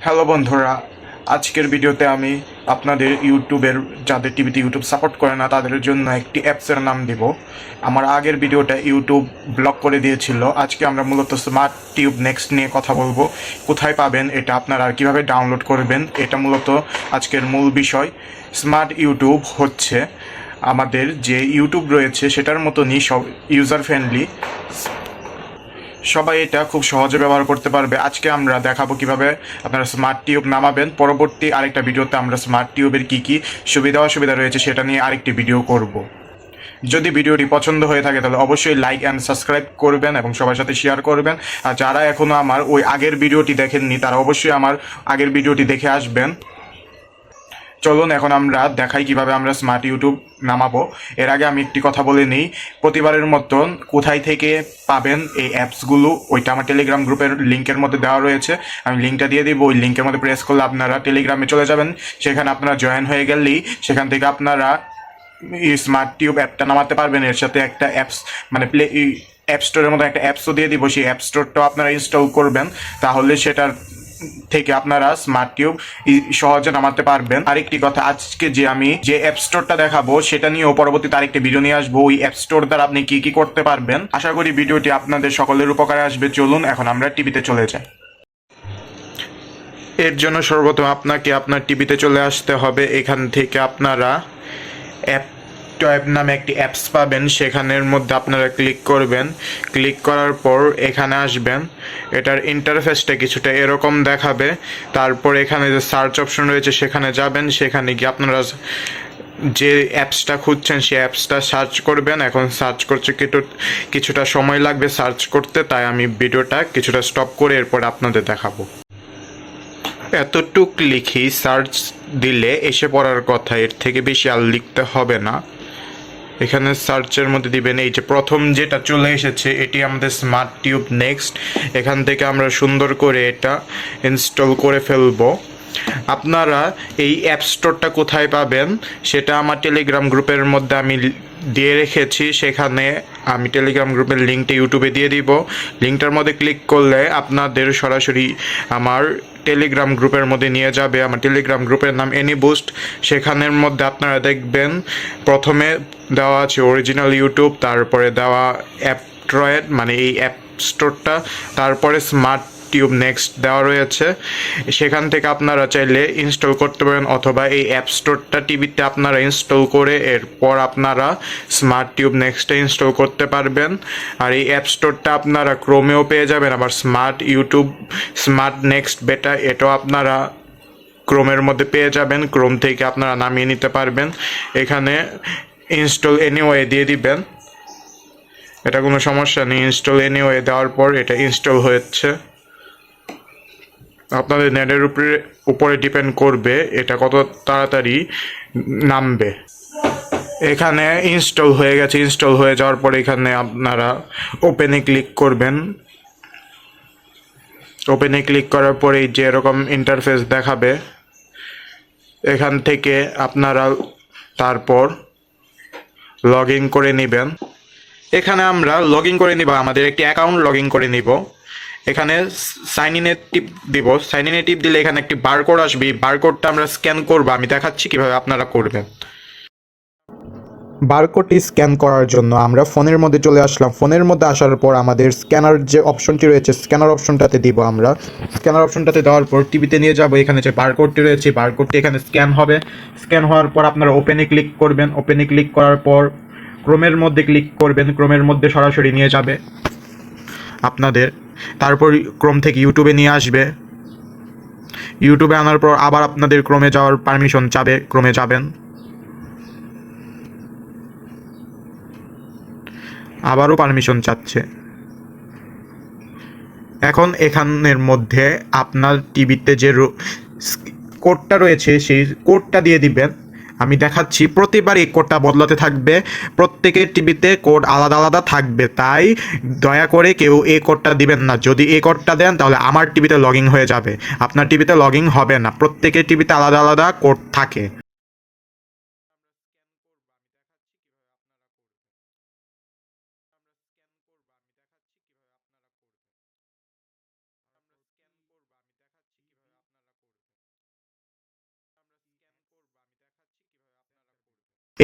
Hello বন্ধুরা, আজকের ভিডিওতে আমি আপনাদের ইউটিউবের যাদের টিভিতে ইউটিউব সাপোর্ট করে না তাদের জন্য একটি অ্যাপসের নাম দিব। আমার আগের ভিডিওটা ইউটিউব ব্লক করে দিয়েছিল। আজকে আমরা মূলত স্মার্ট টিউব নেক্সট নিয়ে কথা বলবো। কোথায় পাবেন এটা, আপনারা কীভাবে ডাউনলোড করবেন, এটা মূলত আজকের মূল বিষয়। স্মার্ট ইউটিউব হচ্ছে আমাদের যে ইউটিউব রয়েছে সেটার মতনই সব ইউজার ফ্রেন্ডলি। সবাই এটা খুব সহজে ব্যবহার করতে পারবে। আজকে আমরা দেখাবো কিভাবে আপনারা স্মার্ট টিউব নামাবেন। পরবর্তী আরেকটা ভিডিওতে আমরা স্মার্ট টিউবের কী কী সুবিধা অসুবিধা রয়েছে সেটা নিয়ে আরেকটি ভিডিও করব। যদি ভিডিওটি পছন্দ হয়ে থাকে তাহলে অবশ্যই লাইক অ্যান্ড সাবস্ক্রাইব করবেন এবং সবার সাথে শেয়ার করবেন। আর যারা এখনও আমার ওই আগের ভিডিওটি দেখেননি তারা অবশ্যই আমার আগের ভিডিওটি দেখে আসবেন। চলুন এখন আমরা দেখাই কিভাবে আমরা স্মার্ট ইউটিউব নামাবো। এর আগে আমি একটি কথা বলে নিই, প্রতিবারের মতন কোথায় থেকে পাবেন এই অ্যাপসগুলো ওইটা আমার টেলিগ্রাম গ্রুপের লিঙ্কের মধ্যে দেওয়া রয়েছে। আমি লিঙ্কটা দিয়ে দিব। ওই লিঙ্কের মধ্যে প্রেস করলে আপনারা টেলিগ্রামে চলে যাবেন। সেখানে আপনারা জয়েন হয়ে গেলেই সেখান থেকে আপনারা এই স্মার্ট টিউব অ্যাপটা নামাতে পারবেন। এর সাথে একটা অ্যাপস মানে অ্যাপ স্টোরের মতো একটা অ্যাপসও দিয়ে দিব। সেই অ্যাপ স্টোরটাও আপনারা ইনস্টল করবেন, তাহলে সেটার থেকে আপনারা স্মার্ট টিউব সহজে নামাতে পারবেন। আরেকটি কথা, আজকে আমি যে অ্যাপ স্টোরটা দেখাবো সেটা নিয়েও পরবর্তীতে আরেকটি ভিডিও নিয়ে আসবো। ওই অ্যাপ স্টোর দ্বারা আপনি কি কি করতে পারবেন। আশা করি ভিডিওটি আপনাদের সকলের উপকারে আসবে। চলুন এখন আমরা টিভিতে চলে যাই। এর জন্য সর্বপ্রথম আপনাকে আপনার টিভিতে চলে আসতে হবে। এখান থেকে আপনারা অ্যাপ ট্যাব নামে একটি অ্যাপস পাবেন, সেখানের মধ্যে আপনারা ক্লিক করবেন। ক্লিক করার পর এখানে আসবেন। এটার ইন্টারফেসটা কিছুটা এরকম দেখাবে। তারপর এখানে যে সার্চ অপশন রয়েছে সেখানে যাবেন। সেখানে গিয়ে আপনারা যে অ্যাপসটা খুঁজছেন সেই অ্যাপসটা সার্চ করবেন। এখন সার্চ করছে কিছুটা সময় লাগবে সার্চ করতে, তাই আমি ভিডিওটা কিছুটা স্টপ করে এরপর আপনাদের দেখাবো। এতটুক লিখি সার্চ দিলে এসে পড়ার কথা, এর থেকে বেশি আর লিখতে হবে না। এখানে সার্চের মধ্যে দিবেন, এই যে প্রথম যেটা চলে এসেছে এটি আমাদের স্মার্ট টিউব নেক্সট। এখান থেকে আমরা সুন্দর করে এটা ইনস্টল করে ফেলবো। আপনারা এই অ্যাপ স্টোরটা কোথায় পাবেন সেটা আমার টেলিগ্রাম গ্রুপের মধ্যে আমি দিয়ে রেখেছি। সেখানে আমি টেলিগ্রাম গ্রুপের লিঙ্কটা ইউটিউবে দিয়ে দিব। লিঙ্কটার মধ্যে ক্লিক করলে আপনাদের সরাসরি আমার টেলিগ্রাম গ্রুপের মধ্যে নিয়ে যাবে। আমার টেলিগ্রাম গ্রুপের নাম এনি বুস্ট। সেখানের মধ্যে আপনারা দেখবেন প্রথমে দেওয়া আছে অরিজিনাল ইউটিউব, তারপরে দেওয়া অ্যাপট্রয়েড মানে এই অ্যাপ স্টোরটা, তারপরে স্মার্ট টিউব নেক্সট দেওয়া রয়েছে। সেখান থেকে আপনারা চাইলে ইনস্টল করতে পারেন, অথবা এই অ্যাপ স্টোরটা টিভিতে আপনারা ইনস্টল করে এরপর আপনারা স্মার্ট টিউব নেক্সটে ইনস্টল করতে পারবেন। আর এই অ্যাপ স্টোরটা আপনারা ক্রোমেও পেয়ে যাবেন, আবার স্মার্ট ইউটিউব স্মার্ট নেক্সট বেটা এটাও আপনারা ক্রোমের মধ্যে পেয়ে যাবেন। ক্রোম থেকে আপনারা নামিয়ে নিতে পারবেন। এখানে ইনস্টল এনিওয়ে দিয়ে দিবেন, এটা কোনো সমস্যা নেই। ইনস্টল এনিওয়ে দেওয়ার পর এটা ইনস্টল হচ্ছে। আপনাদের নেটের উপরে ডিপেন্ড করবে এটা কত তাড়াতাড়ি নামবে। এখানে ইনস্টল হয়ে গেছে। ইনস্টল হয়ে যাওয়ার পর এখানে আপনারা ওপেনে ক্লিক করবেন। ওপেনে ক্লিক করার পরে যে এরকম ইন্টারফেস দেখাবে, এখান থেকে আপনারা তারপর লগ ইন করে নেবেন। এখানে আমরা লগ ইন করে নিব, আমাদের একটি অ্যাকাউন্ট লগ ইন করে নিব। এখানে সাইন ইনে টিপ দিব। সাইন ইনে টিপ দিলে এখানে একটি বারকোড আসবে। বারকোডটা আমরা স্ক্যান করব। আমি দেখাচ্ছি কিভাবে আপনারা করবেন। বারকোডটি স্ক্যান করার জন্য আমরা ফোনের মধ্যে চলে আসলাম। ফোনের মধ্যে আসার পর আমাদের স্ক্যানার যে অপশনটি রয়েছে স্ক্যানার অপশনটাতে দিব। আমরা স্ক্যানার অপশনটাতে দেওয়ার পর টিভিতে নিয়ে যাব। এখানে যে বারকোডটি রয়েছে বারকোডটি এখানে স্ক্যান হবে। স্ক্যান হওয়ার পর আপনারা ওপেনে ক্লিক করবেন। ওপেনে ক্লিক করার পর ক্রোমের মধ্যে ক্লিক করবেন। ক্রোমের মধ্যে সরাসরি নিয়ে যাবে আপনাদের। তারপর ক্রোম থেকে ইউটিউবে নিয়ে আসবে। ইউটিউবে আনার পর আবার আপনাদের ক্রোমে যাওয়ার পারমিশন চাবে, ক্রোমে যাবেন। আবারও পারমিশন চাচ্ছে। এখন এখানের মধ্যে আপনার টিভিতে যে কোডটা রয়েছে সেই কোডটা দিয়ে দিবেন। আমি দেখাচ্ছি, প্রতিবার এই কোডটা বদলাতে থাকবে। প্রত্যেকের টিভিতে কোড আলাদা আলাদা থাকবে, তাই দয়া করে কেউ এই কোডটা দিবেন না। যদি এই কোডটা দেন তাহলে আমার টিভিতে লগ ইন হয়ে যাবে, আপনার টিভিতে লগ ইন হবে না। প্রত্যেকের টিভিতে আলাদা আলাদা কোড থাকে।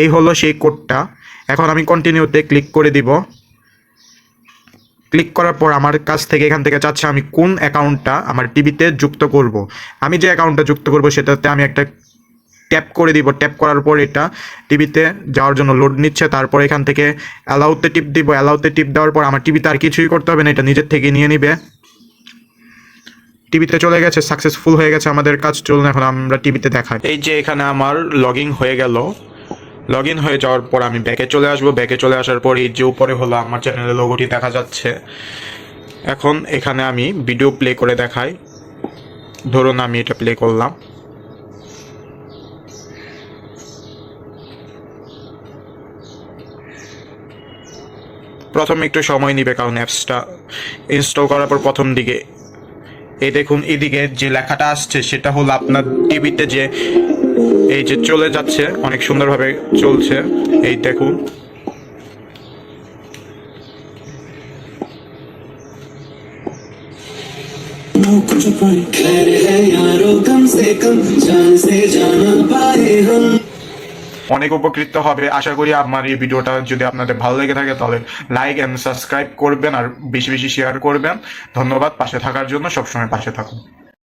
এই হলো সেই কোডটা। এখন আমি কন্টিনিউতে ক্লিক করে দিব। ক্লিক করার পর আমার কাছ থেকে এখান থেকে চাচ্ছে আমি কোন অ্যাকাউন্টটা আমার টিভিতে যুক্ত করব। আমি যে অ্যাকাউন্টটা যুক্ত করব সেটাতে আমি একটা ট্যাপ করে দিব। ট্যাপ করার পর এটা টিভিতে যাওয়ার জন্য লোড নিচ্ছে। তারপর এখান থেকে অ্যালাউতে টিপ দিব। অ্যালাউতে টিপ দেওয়ার পর আমার টিভিতে আর কিছুই করতে হবে না, এটা নিজের থেকে নিয়ে নিবে। টিভিতে চলে গেছে, সাকসেসফুল হয়ে গেছে আমাদের কাজ। চলুন এখন আমরা টিভিতে দেখাই। এই যে এখানে আমার লগ ইন হয়ে গেল। লগ ইন হয়ে যাওয়ার পর আমি ব্যাকে চলে আসবো। ব্যাকে চলে আসার পর এই যে উপরে হলো আমার চ্যানেলের লোগোটি দেখা যাচ্ছে। এখন এখানে আমি ভিডিও প্লে করে দেখাই। ধরুন আমি এটা প্লে করলাম। প্রথমে একটু সময় নেবে, কারণ অ্যাপসটা ইনস্টল করার পর প্রথম দিকে এই দেখুন এদিকে যে লেখাটা আসছে সেটা হলো আপনার টিভিতে যে এই যে চলে যাচ্ছে, অনেক সুন্দরভাবে চলছে। এই দেখুন অনেক উপকৃত হবে। আশা করি আমার এই ভিডিওটা যদি আপনাদের ভালো লেগে থাকে তাহলে লাইক এন্ড সাবস্ক্রাইব করবেন আর বেশি বেশি শেয়ার করবেন। ধন্যবাদ পাশে থাকার জন্য, সবসময় পাশে থাকুন।